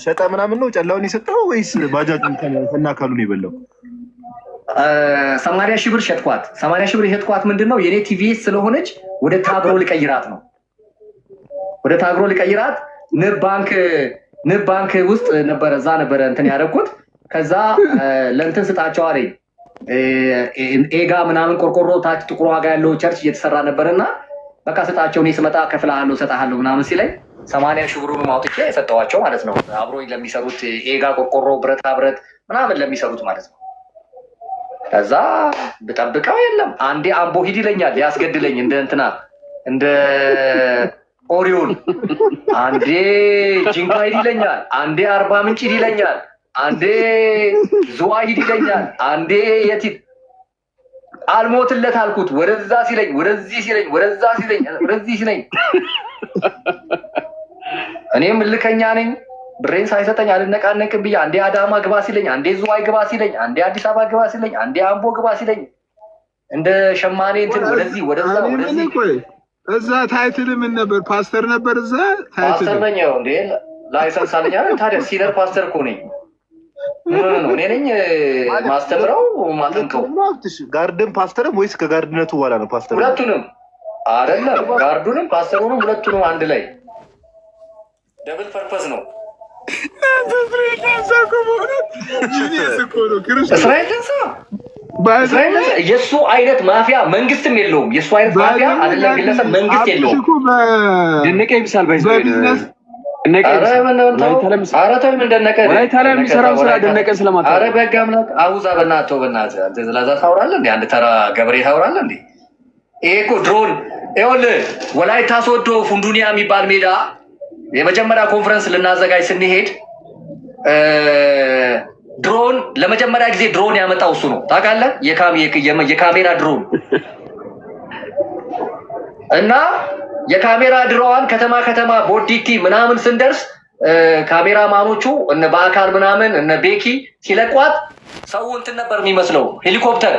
ሸጠ ምናምን ነው ጨላውን የሰጠው ወይስ ባጃጁን ከናካሉ ነው የበላው? 80 ሺህ ብር ሸጥኳት። 80 ሺህ ብር የሸጥኳት ምንድን ነው የኔ ቲቪኤስ ስለሆነች ወደ ታግሮ ልቀይራት ነው። ወደ ታግሮ ልቀይራት ንብ ባንክ ውስጥ ነበረ፣ እዛ ነበረ እንትን ያደረኩት። ከዛ ለእንትን ስጣቸው አለኝ ኤጋ ምናምን ቆርቆሮ ታች ጥቁር ዋጋ ያለው ቸርች እየተሰራ ነበርና በቃ ስጣቸው፣ እኔ ስመጣ ከፍልሃለሁ ሰጣሃለሁ ምናምን ሲለኝ 80 ሺህ ብሩን አውጥቼ የሰጠዋቸው ማለት ነው። አብሮኝ ለሚሰሩት ኤጋ ቆርቆሮ ብረታ ብረት ምናምን ለሚሰሩት ማለት ነው። ከዛ ብጠብቀው የለም አንዴ አምቦ ሂድ ይለኛል ሊያስገድለኝ እንደ እንትና እንደ ኦሪዮን፣ አንዴ ጂንካ ሂድ ይለኛል፣ አንዴ አርባ ምንጭ ሂድ ይለኛል፣ አንዴ ዝዋ ሂድ ይለኛል፣ አንዴ የቲት አልሞትለት አልኩት። ወደዛ ሲለኝ ወደዚህ ሲለኝ ወደዛ ሲለኝ ወደዚህ ሲለኝ እኔም እልከኛ ነኝ። ብሬን ሳይሰጠኝ አልነቃነቅም ብዬ አንዴ አዳማ ግባ ሲለኝ፣ አንዴ ዝዋይ ግባ ሲለኝ፣ አንዴ አዲስ አበባ ግባ ሲለኝ፣ አንዴ አምቦ ግባ ሲለኝ እንደ ሸማኔ እንትን ወደዚህ ወደዛ ወደዚህ። እዛ ታይትል ምን ነበር? ፓስተር ነበር እዛ ታይትል ፓስተር ነኝ እንዴ? ላይሰንስ አለኝ አይደል? ታዲያ ሲነር ፓስተር እኮ ነኝ። እኔ ነኝ ማስተምረው ማጠንቀው። ጋርድን ፓስተርም ወይስ ከጋርድነቱ በኋላ ነው ፓስተር? ሁለቱንም አይደለም፣ ጋርዱንም ፓስተሩንም ሁለቱንም አንድ ላይ ደብል ፐርፐስ ነው። እስራኤል ደንሳ የእሱ አይነት ማፊያ መንግስትም የለውም። የእሱ አይነት ማፊያ አይደለም ግለሰብ መንግስት የለውም። ደነቀ ይብሳል ባይዘ አውዛ በእናትህ አንተ ስለዛ ታውራለህ እንዴ? አንድ ተራ ገበሬ ታውራለህ እንዴ? ይሄ እኮ ድሮን ይኸውልህ፣ ወላይታ ሶዶ ፉንዱኒያ የሚባል ሜዳ የመጀመሪያ ኮንፈረንስ ልናዘጋጅ ስንሄድ ድሮን ለመጀመሪያ ጊዜ ድሮን ያመጣው እሱ ነው ታውቃለህ? የካሜራ ድሮን እና የካሜራ ድሮዋን ከተማ ቦዲቲ ምናምን ስንደርስ ካሜራማኖቹ እነ በአካል ምናምን እነ ቤኪ ሲለቋት ሰው እንትን ነበር የሚመስለው ሄሊኮፕተር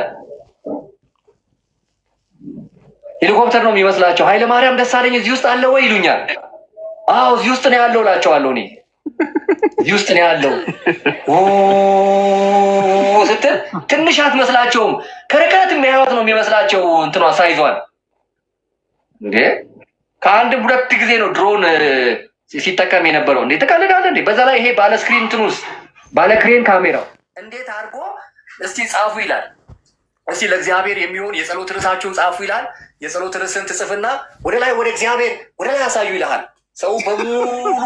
ነው የሚመስላቸው። ኃይለማርያም ደሳለኝ እዚህ ውስጥ አለ ወይ ይሉኛል። አዎ እዚህ ውስጥ ነው ያለው እላቸዋለሁ። እኔ እዚህ ውስጥ ነው ያለው ስትል ትንሽ አትመስላቸውም። ከርቀት የሚያዩት ነው የሚመስላቸው እንትኗ ሳይዟል። እንዴ ከአንድም ሁለት ጊዜ ነው ድሮን ሲጠቀም የነበረው። እንዴ ትቀልዳለህ እንዴ? በዛ ላይ ይሄ ባለስክሪን እንትን ውስጥ ባለክሬን ካሜራው እንዴት አድርጎ እስቲ ጻፉ ይላል። እስቲ ለእግዚአብሔር የሚሆን የጸሎት ርዕሳችሁን ጻፉ ይላል። የጸሎት ርዕስን ትጽፍና ወደ ላይ ወደ እግዚአብሔር ወደ ላይ ያሳዩ ይልሃል። ሰው በሙሉ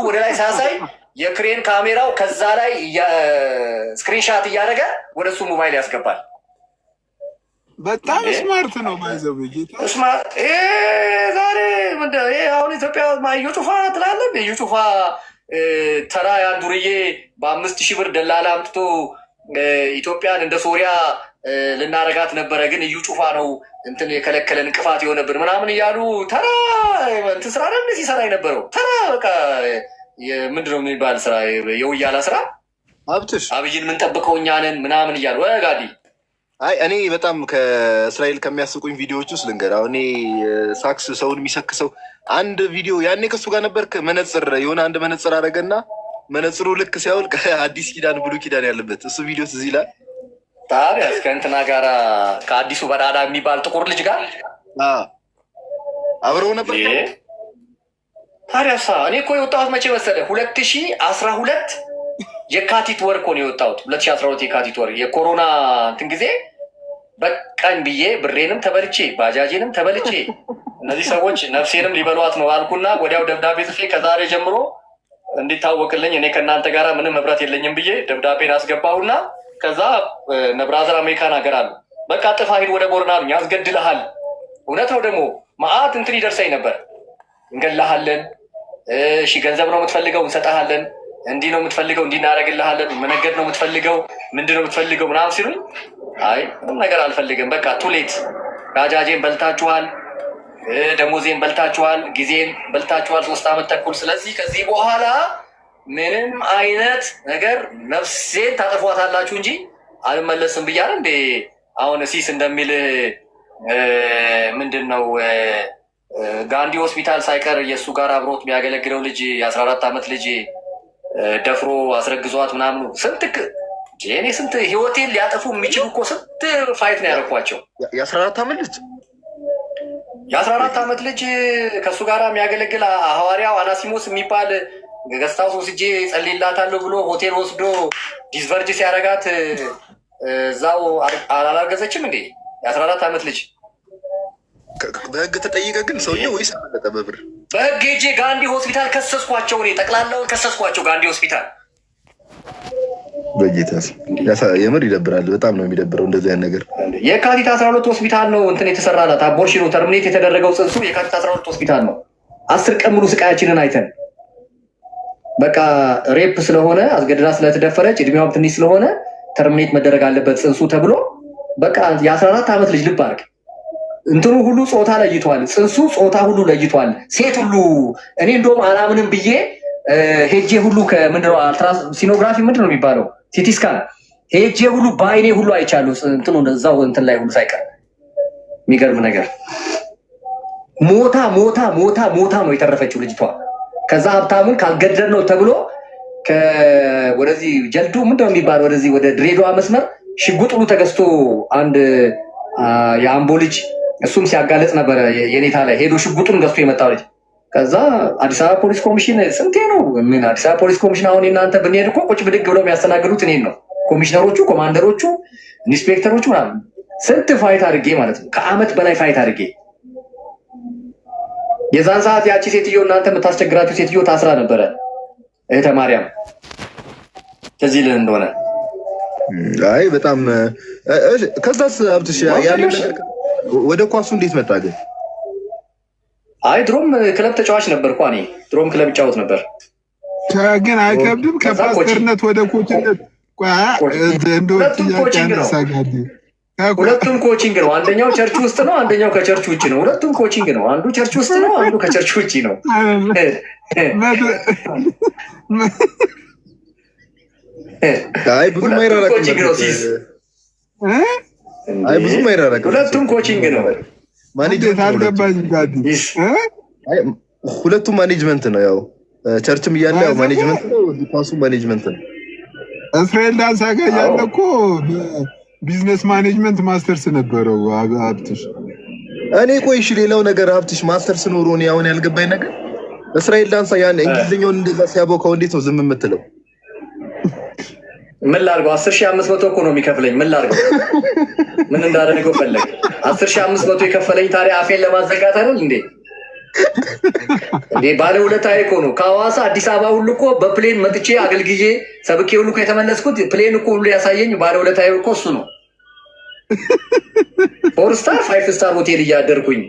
ወደ ላይ ሳያሳይ የክሬን ካሜራው ከዛ ላይ ስክሪንሻት እያደረገ ወደ እሱ ሞባይል ያስገባል። በጣም ስማርት ነው ማይዘው ጌታ ስማርት። ዛሬ ምንድን አሁን ኢትዮጵያ እዩ ጩፋ ትላለህ። እዩ ጩፋ ተራ ያን ዱርዬ በ5,000 ብር ደላላ አምጥቶ ኢትዮጵያን እንደ ሶሪያ ልናረጋት ነበረ፣ ግን እዩ ጩፋ ነው እንትን የከለከለን እንቅፋት የሆነብን ምናምን እያሉ ተራ እንትን ስራ ነው ሲሰራ የነበረው። ተራ በቃ ምንድነው የሚባል ስራ፣ የውያላ ስራ። አብይን የምንጠብቀው እኛ ነን ምናምን እያሉ ጋዲ። አይ እኔ በጣም ከእስራኤል ከሚያስቁኝ ቪዲዮዎች ውስጥ ልንገር። አሁን ሳክስ ሰውን የሚሰክሰው አንድ ቪዲዮ ያኔ ከሱ ጋር ነበር። መነጽር የሆነ አንድ መነጽር አደረገና መነጽሩ ልክ ሲያውልቅ አዲስ ኪዳን ብሉ ኪዳን ያለበት እሱ ቪዲዮ ትዝ ይላል። ታዲያ እስከ እንትና ጋራ ከአዲሱ በዳዳ የሚባል ጥቁር ልጅ ጋር አብረው ነበር። ታዲያሳ እኔ እኮ የወጣሁት መቼ መሰለህ? 2012 የካቲት ወር እኮ ነው የወጣሁት። 2012 የካቲት ወር የኮሮና እንትን ጊዜ በቃኝ ብዬ ብሬንም ተበልቼ ባጃጄንም ተበልቼ እነዚህ ሰዎች ነፍሴንም ሊበሏት ነው አልኩና ወዲያው ደብዳቤ ጽፌ ከዛሬ ጀምሮ እንዲታወቅልኝ እኔ ከእናንተ ጋር ምንም ህብረት የለኝም ብዬ ደብዳቤን አስገባሁና ከዛ ነብራዘር አሜሪካን ሀገር አሉ። በቃ ጥፋ ሂድ ወደ ቦርና አሉኝ። ያስገድልሃል። እውነት ነው ደግሞ መዓት እንትን ይደርሰኝ ነበር። እንገላሃለን፣ እሺ ገንዘብ ነው የምትፈልገው እንሰጠሃለን፣ እንዲህ ነው የምትፈልገው እንዲህ እናደርግልሃለን፣ መነገድ ነው የምትፈልገው ምንድን ነው የምትፈልገው ምናምን ሲሉኝ አይ ምንም ነገር አልፈልግም፣ በቃ ቱሌት ባጃጄን በልታችኋል፣ ደሞዜን በልታችኋል፣ ጊዜን በልታችኋል 3 ዓመት ተኩል። ስለዚህ ከዚህ በኋላ ምንም አይነት ነገር ነፍሴን ታጠፏታላችሁ እንጂ አልመለስም ብያለሁ። እንዴ አሁን ሲስ እንደሚል ምንድን ነው ጋንዲ ሆስፒታል ሳይቀር የእሱ ጋር አብሮት የሚያገለግለው ልጅ የ14 ዓመት ልጅ ደፍሮ አስረግዟት ምናምኑ ስንት ህይወቴን ሊያጠፉ የሚችሉ እኮ ስንት ፋይት ነው ያደረኳቸው። የ14 ዓመት ልጅ የ14 ዓመት ልጅ ከእሱ ጋር የሚያገለግል ሐዋርያው አናሲሞስ የሚባል ገስታውስ ወስጄ ጸልይላታለሁ ብሎ ሆቴል ወስዶ ዲስቨርጅ ሲያደርጋት እዛው አላረገዘችም እንዴ? የ14 ዓመት ልጅ በህግ ተጠይቀ ግን ሰውዬው ወይስ አመለጠ በብር? በህግ ሄጄ ጋንዲ ሆስፒታል ከሰስኳቸው። እኔ ጠቅላላውን ከሰስኳቸው ጋንዲ ሆስፒታል። በጌታስ የምር ይደብራል። በጣም ነው የሚደብረው እንደዚህ አይነት ነገር። የካቲት 12 ሆስፒታል ነው እንትን የተሰራላት አቦርሽኑ ተርሚኔት የተደረገው ጽንሱ የካቲት 12 ሆስፒታል ነው። 10 ቀን ሙሉ ስቃያችንን አይተን በቃ ሬፕ ስለሆነ አስገድዳ ስለተደፈረች እድሜዋም ትንሽ ስለሆነ ተርሚኔት መደረግ አለበት ጽንሱ ተብሎ በቃ የ14 ዓመት ልጅ ልብ አድርግ እንትኑ ሁሉ ጾታ ለይቷል። ጽንሱ ጾታ ሁሉ ለይቷል። ሴት ሁሉ እኔ እንደውም አላምንም ብዬ ሄጄ ሁሉ ከምንድነው ሲኖግራፊ ምንድነው የሚባለው ሲቲ ስካን ሄጄ ሁሉ በአይኔ ሁሉ አይቻለሁ። እንትኑ እዛው እንትን ላይ ሁሉ ሳይቀር የሚገርም ነገር ሞታ ሞታ ሞታ ሞታ ነው የተረፈችው ልጅቷ። ከዛ ሀብታሙን ካልገደል ነው ተብሎ ወደዚህ ጀልዱ ምንድነው የሚባለው ወደዚህ ወደ ድሬዳዋ መስመር ሽጉጥ ሁሉ ተገዝቶ አንድ የአምቦ ልጅ እሱም ሲያጋለጽ ነበረ። የኔታ ላይ ሄዶ ሽጉጡን ገዝቶ የመጣው ልጅ ከዛ አዲስ አበባ ፖሊስ ኮሚሽን ስንቴ ነው ምን አዲስ አበባ ፖሊስ ኮሚሽን አሁን እናንተ ብንሄድ እኮ ቁጭ ብድግ ብለው የሚያስተናግዱት እኔን ነው። ኮሚሽነሮቹ፣ ኮማንደሮቹ፣ ኢንስፔክተሮቹ ምናምን ስንት ፋይት አድርጌ ማለት ነው። ከአመት በላይ ፋይት አድርጌ የዛን ሰዓት ያቺ ሴትዮ እናንተ የምታስቸግራችሁ ሴትዮ ታስራ ነበረ። እህተ ማርያም ትዝ ይልህ እንደሆነ። አይ በጣም ከዛስ አብትሽ ያለ ነገር ወደ ኳሱ እንዴት መጣ ግን? አይ ድሮም ክለብ ተጫዋች ነበር እኮ እኔ ድሮም ክለብ እጫወት ነበር። ግን አይከብድም ከፓስተርነት ወደ ኮችነት? ሁለቱም ኮቺንግ ነው። አንደኛው ቸርች ውስጥ ነው፣ አንደኛው ከቸርች ውጭ ነው። ሁለቱም ኮቺንግ ነው። አንዱ ቸርች ውስጥ ነው፣ አንዱ ከቸርች ውጭ ነው። አይ ብዙም አይራራቅም። አይ ብዙም አይራራቅም። ሁለቱም ኮቺንግ ነው። ማኔጅመንት አልገባኝ ጋዲ። ሁለቱም ማኔጅመንት ነው። ያው ቸርችም እያለ ያው ማኔጅመንት ነው፣ ኳሱ ማኔጅመንት ነው። እስራኤል ዳንሳ ጋር ያለ እኮ ቢዝነስ ማኔጅመንት ማስተርስ ነበረው ሀብትሽ። እኔ ቆይ እሺ፣ ሌላው ነገር ሀብትሽ ማስተርስ ኖሮ እኔ አሁን ያልገባኝ ነገር እስራኤል ዳንሳ ያን እንግሊዝኛውን እንደዛ ሲያቦካው እንዴት ነው ዝም የምትለው? ምን ላድርገው? 10,500 እኮ ነው የሚከፍለኝ። ምን ላድርገው? ምን እንዳደረገው ፈለግ? 10,500 የከፈለኝ ታዲያ አፌን ለማዘጋት አይደል እንዴ? እንዴ ባለውለታዬ እኮ ነው። ከሐዋሳ አዲስ አበባ ሁሉ እኮ በፕሌን መጥቼ አገልግዬ ሰብኬ ሁሉ እኮ የተመለስኩት ፕሌን እኮ ሁሉ ያሳየኝ ባለውለታዬ እኮ እሱ ነው። 4 ስታር 5 ስታር ሆቴል እያደርኩኝ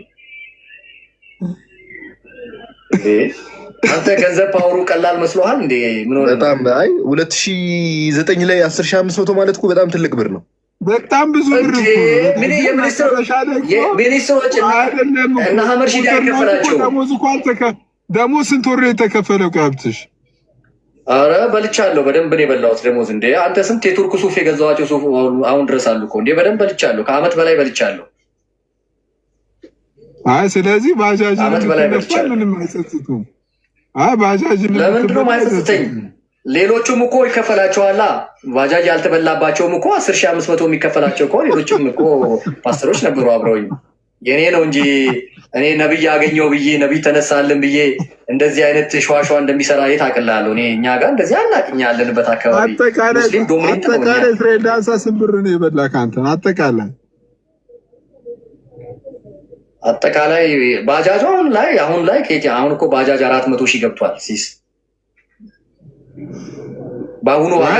አንተ ገንዘብ ፓወሩ ቀላል መስሎሃል እንዴ? ምን ሆነ? በጣም አይ 2009 ላይ 10,500 ማለት እኮ በጣም ትልቅ ብር ነው። በጣም ብዙ ብር እኮ ምን የሚኒስትሮች እና ሀመር ሺህ ያከፈላቸው ደሞዝ ስንት ወር የተከፈለው ሀብትሽ? አረ በልቻለሁ፣ በደንብ ነው የበላሁት ደሞዝ። እንዴ አንተ ስንት የቱርክ ሱፍ የገዛኋቸው ሱፍ አሁን ድረስ አሉ እኮ። እንዴ በደንብ በልቻለሁ፣ ከአመት በላይ በልቻለሁ። አይ ስለዚህ ባጃጅ አመት በላይ በልቻለሁ። ምንም አይጸጽቱም። አይ ባጃጅ ለምንድን ነው የማይጸጽተኝ? ሌሎቹም እኮ ይከፈላቸዋላ። ባጃጅ ያልተበላባቸውም እኮ 10,500 የሚከፈላቸው እኮ ሌሎችም እኮ ፓስተሮች ነበሩ አብረውኝ። የኔ ነው እንጂ እኔ ነብይ አገኘው ብዬ ነብይ ተነሳልን ብዬ እንደዚህ አይነት ሸዋሸዋ እንደሚሰራ የት አቅላለሁ? እኔ እኛ ጋር እንደዚህ አናቅኛ ያለንበት አካባቢ ሙስሊም ዶሚኔንት ነው። አጠቃላይ እስራኤል ዳንሳ ስንት ብር ነው የበላ ከአንተን? አጠቃላይ ባጃጅ አሁን ላይ አሁን እኮ ባጃጅ 400 ሺህ ገብቷል ሲስ በአሁኑ ዋጋ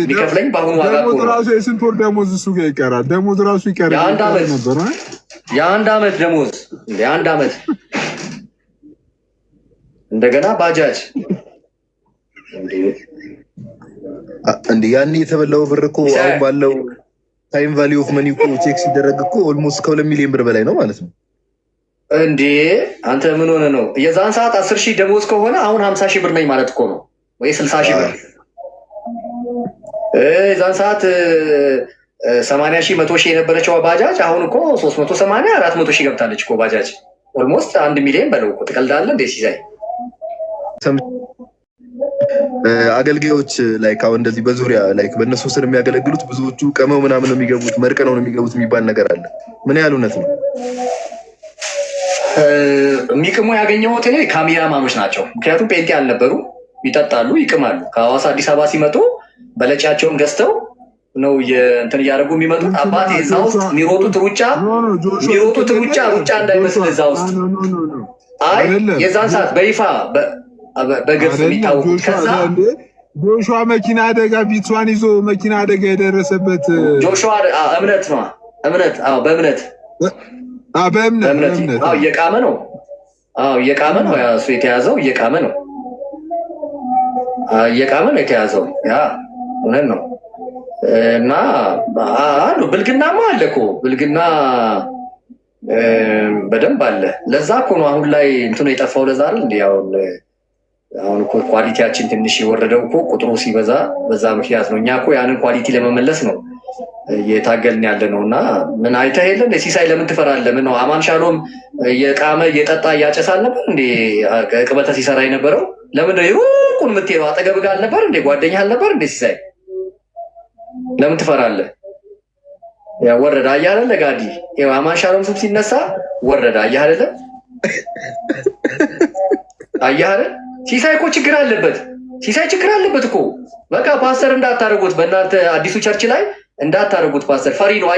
ሊከፍለኝ በአሁኑ ዋጋ ደሞዝ ራሱ የስንት ወር ደሞዝ እሱ ጋር ይቀራል። ደሞዝ ራሱ ይቀራል። የአንድ አመት ደሞዝ የአንድ አመት እንደገና ባጃጅ እንዴ ያኔ የተበላው ብር እኮ አሁን ባለው ታይም ቫልዩ ኦፍ መኒ እኮ ቼክ ሲደረግ እኮ ኦልሞስት ከ2 ሚሊዮን ብር በላይ ነው ማለት ነው። እንዴ አንተ ምን ሆነ ነው? የዛን ሰዓት 10 ሺህ ደሞዝ ከሆነ አሁን 50 ሺህ ብር ነኝ ማለት እኮ ነው ወይ 60 ሺህ ብር። የዛን ሰዓት 80 ሺህ 100 ሺህ የነበረችው ባጃጅ አሁን እኮ 380 400 ሺህ ገብታለች እኮ ባጃጅ። ኦልሞስት 1 ሚሊዮን በለው እኮ። ትቀልዳለህ እንዴ ሲሳይ? አገልጋዮች ላይክ አሁን እንደዚህ በዙሪያ ላይክ በእነሱ ስር የሚያገለግሉት ብዙዎቹ ቀመው ምናምን ነው የሚገቡት፣ መርቀነው ነው የሚገቡት የሚባል ነገር አለ። ምን ያህል እውነት ነው? የሚቅሙ ያገኘሁት እኔ ካሜራማኖች ናቸው። ምክንያቱም ጴንጤ አልነበሩ፣ ይጠጣሉ፣ ይቅማሉ። ከሐዋሳ አዲስ አበባ ሲመጡ በለጫቸውን ገዝተው ነው እንትን እያደረጉ የሚመጡት። አባቴ እዛ ውስጥ የሚሮጡት ሩጫ እንዳይመስል እዛ ውስጥ አይ የዛን ሰዓት በይፋ በግልጽ የሚታወቁት ከዛ ጆሹዋ መኪና አደጋ ቢቷን ይዞ መኪና አደጋ የደረሰበት ጆሹዋ እምነት ነው። በእምነት እየቃመ ነው። እሱ የተያዘው እየቃመ ነው የተያዘው። ያ እውነት ነው። እና አሉ ብልግናማ አለ እኮ ብልግና በደንብ አለ። ለዛ እኮ ነው አሁን ላይ እንትኑ የጠፋው። ለዛ አይደል እንዴ አሁን እኮ ኳሊቲያችን ትንሽ የወረደው እኮ ቁጥሩ ሲበዛ በዛ ምክንያት ነው። እኛ እኮ ያንን ኳሊቲ ለመመለስ ነው እየታገልን ያለ ነው። እና ምን አይተህ የለ እንደ ሲሳይ ለምን ትፈራለህ? ምን ነው አማን ሻሎም እየቃመ እየጠጣ እያጨሳል ነበር እንዴ ቅበተ ሲሰራ የነበረው? ለምን ነው ሩቁን የምትሄደው? አጠገብህ ጋር አልነበር እንዴ? ጓደኛህ አልነበር እንዴ? ሲሳይ ለምን ትፈራለህ? ያ ወረዳ አያለ ለጋዲ አማን ሻሎም ስም ሲነሳ ወረዳ አያለ ሲሳይ እኮ ችግር አለበት። ሲሳይ ችግር አለበት እኮ በቃ ፓስተር እንዳታረጉት፣ በእናንተ አዲሱ ቸርች ላይ እንዳታረጉት። ፓስተር ፈሪ ነው።